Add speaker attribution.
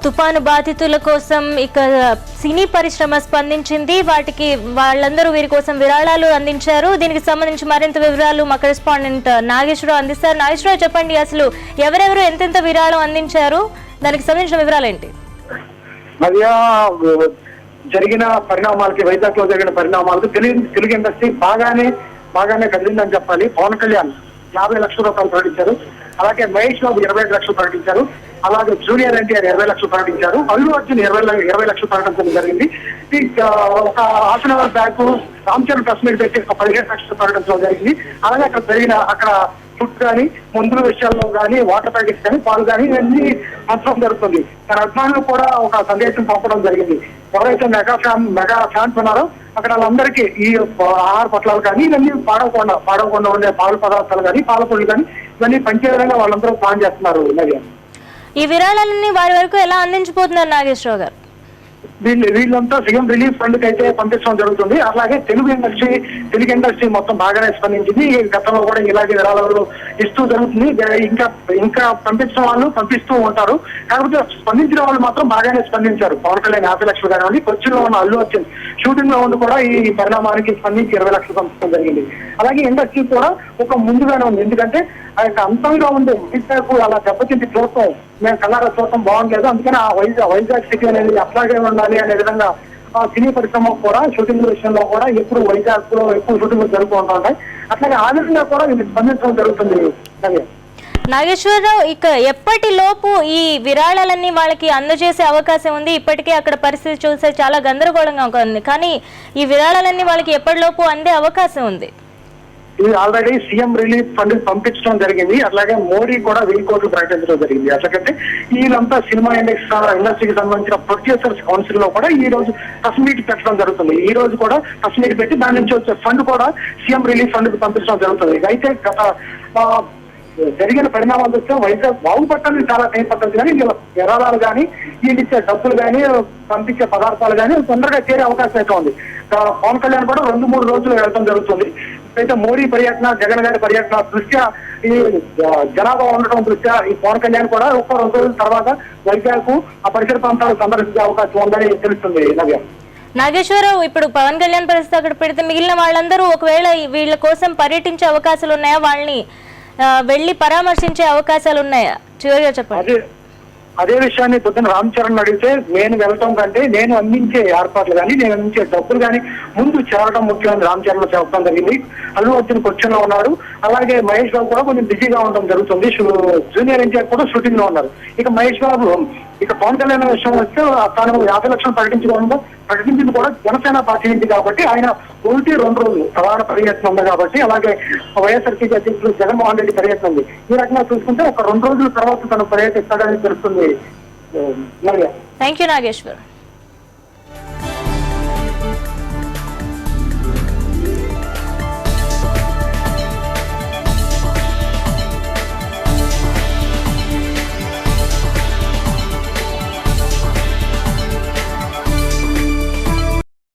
Speaker 1: తుఫాను బాధితుల కోసం ఇక సినీ పరిశ్రమ స్పందించింది. వాటికి వాళ్ళందరూ వీరి కోసం విరాళాలు అందించారు. దీనికి సంబంధించి మరింత వివరాలు మా కరెస్పాండెంట్ నాగేశ్వరరావు అందిస్తారు. నాగేశ్వరరావు, చెప్పండి, అసలు ఎవరెవరు ఎంతెంత విరాళం అందించారు, దానికి సంబంధించిన వివరాలు ఏంటి?
Speaker 2: జరిగిన పరిణామాలకి, వైజాగ్ లో జరిగిన పరిణామాలకు తెలుగు ఇండస్ట్రీ బాగానే కదిలిందని చెప్పాలి. పవన్ కళ్యాణ్ 50 లక్షల రూపాయలు ప్రకటించారు. అలాగే మహేష్ బాబు 25 లక్షలు ప్రకటించారు. అలాగే జూనియర్ ఎన్టీఆర్ 20 లక్షలు ప్రకటించారు. అల్లు అర్జున్ 20 లక్షలు ప్రకటించడం జరిగింది. ఒక half an hour back Ram Charan press meet పెట్టి 15 లక్షలు ప్రకటించడం జరిగింది. అలాగే అక్కడ ఫుడ్ కానీ, మందుల విషయాల్లో కానీ, వాటర్ ప్యాకెట్స్ కానీ, పాలు కానీ ఇవన్నీ పంచడం జరుగుతుంది. తన అభిమానులు కూడా ఒక సందేశం పంపడం జరిగింది. ఎవరైతే మెగా ఫ్యాన్స్ ఉన్నారో అక్కడ వాళ్ళందరికీ ఈ ఆహార పట్లాలు కానీ ఇవన్నీ పాడవకుండా ఉండే పాల పదార్థాలు కానీ, పాల పొడి కానీ ఇవన్నీ పంచే విధంగా వాళ్ళందరూ ప్లాన్ చేస్తున్నారు.
Speaker 1: ఈ విరాళాలన్నీ వారి వరకు ఎలా అందించిపోతున్నారు నాగేశ్వరరావు గారు?
Speaker 2: వీళ్ళంతా సీఎం రిలీఫ్ ఫండ్ కి అయితే పంపించడం జరుగుతుంది. అలాగే తెలుగు ఇండస్ట్రీ మొత్తం బాగానే స్పందించింది. గతంలో కూడా ఇలాగే విరాళాలు ఇస్తూ జరుగుతుంది. ఇంకా పంపించిన వాళ్ళు పంపిస్తూ ఉంటారు. కాకపోతే స్పందించిన వాళ్ళు మాత్రం బాగానే స్పందించారు. పవన్ కళ్యాణ్ 50 లక్షలు కానివ్వండి, కొచ్చిలో ఉన్న అల్లు అర్జున్ షూటింగ్ లో ఉండి కూడా ఈ పరిణామానికి స్పందించి 20 లక్షలు పంపించడం జరిగింది. అలాగే ఇండస్ట్రీ కూడా ఒక ముందుగానే ఉంది. ఎందుకంటే ఆ యొక్క అంతంగా ఉండే వైజాగ్ అలా దెబ్బతింటి చూడటం, మేము కళ్ళారా చూడటం బాగుండలేదు. అందుకని ఆ వైజాగ్ సిటీ అనేది అట్లాగే ఉండాలి అనే విధంగా ఆ సినీ పరిశ్రమ కూడా షూటింగ్ విషయంలో కూడా ఎప్పుడు వైజాగ్ లో ఎక్కువ షూటింగ్ జరుగుతూ ఉంటాయి. అట్లాగే ఆ విధంగా కూడా వీళ్ళు స్పందించడం జరుగుతుంది.
Speaker 1: నాగేశ్వరరావు, ఇక ఎప్పటిలోపు ఈ విరాళాలన్నీ వాళ్ళకి అందజేసే అవకాశం ఉంది? ఇప్పటికే అక్కడ పరిస్థితి చూస్తే చాలా గందరగోళంగా ఉంది, కానీ ఈ విరాళాలన్నీ వాళ్ళకి ఎప్పటిలోపు అందే అవకాశం ఉంది?
Speaker 2: ఇది ఆల్రెడీ సీఎం రిలీఫ్ ఫండ్ పంపించడం జరిగింది. అట్లాగే మోడీ కూడా 1000 కోట్లు ప్రకటించడం జరిగింది. అట్లాగే వీళ్ళంతా సినిమా ఇండస్ట్రీకి సంబంధించిన ప్రొడ్యూసర్స్ కౌన్సిల్ లో కూడా ఈ రోజు ప్రెస్ మీట్ పెట్టడం జరుగుతుంది. ఈ రోజు కూడా ప్రెస్ మీట్ పెట్టి దాని నుంచి వచ్చే ఫండ్ కూడా సీఎం రిలీఫ్ ఫండ్ కి పంపించడం జరుగుతుంది. అయితే జరిగిన పరిణామాలు చూస్తే వైజాగ్ బాగుపడటానికి చాలా టైం పడుతుంది. కానీ వీళ్ళ విరాళాలు కానీ, వీళ్ళు ఇచ్చే డబ్బులు కానీ, పంపించే పదార్థాలు కానీ తొందరగా చేరే అవకాశం అయితే ఉంది. పవన్ కళ్యాణ్ కూడా 2-3 రోజులు వెళ్ళడం జరుగుతుంది. అయితే మోడీ పర్యటన, జగన్ గారి పర్యటన దృష్ట్యా, ఈ జనాభా ఉండటం దృష్ట్యా ఈ పవన్ కళ్యాణ్ కూడా 2 రోజుల తర్వాత వైజాగ్ ఆ పరిసర ప్రాంతాలు సందర్శించే అవకాశం ఉందని తెలుస్తుంది.
Speaker 1: నాగేశ్వరరావు, ఇప్పుడు పవన్ కళ్యాణ్ పరిస్థితి అక్కడ పెడితే మిగిలిన వాళ్ళందరూ ఒకవేళ వీళ్ళ కోసం పర్యటించే అవకాశాలు ఉన్నాయా? వాళ్ళని వెళ్లి పరామర్శించే అవకాశాలు ఉన్నాయా? చివరిగా చెప్పండి.
Speaker 2: అదే విషయాన్ని పొద్దున రామ్ చరణ్ అడిగితే, నేను వెళ్ళటం కంటే నేను అందించే ఏర్పాట్లు కానీ, నేను అందించే డబ్బులు కానీ ముందు చేరడం ముఖ్యమని రామ్ చరణ్ చెప్పడం జరిగింది. అల్లు అర్జున్ క్వశ్చన్ లో ఉన్నారు. అలాగే మహేష్ బాబు కూడా కొంచెం బిజీగా ఉండడం జరుగుతుంది. జూనియర్ ఎన్టీఆర్ కూడా షూటింగ్ లో ఉన్నారు. ఇక మహేష్ బాబు, ఇక పవన్ కళ్యాణ్ విషయం వస్తే తాను 50 లక్షలు ప్రకటించింది కూడా జనసేన పార్టీ నుంచి కాబట్టి ఆయన 1-2 రోజులు ప్రధాన పర్యటన ఉంది కాబట్టి, అలాగే వైఎస్ఆర్సీపీ అధ్యక్షులు జగన్మోహన్ రెడ్డి పర్యటన ఉంది. ఈ రకంగా చూసుకుంటే ఒక 2 రోజుల తర్వాత తను పర్యటిస్తాడని తెలుస్తుంది.
Speaker 1: Thank you Nageshwar.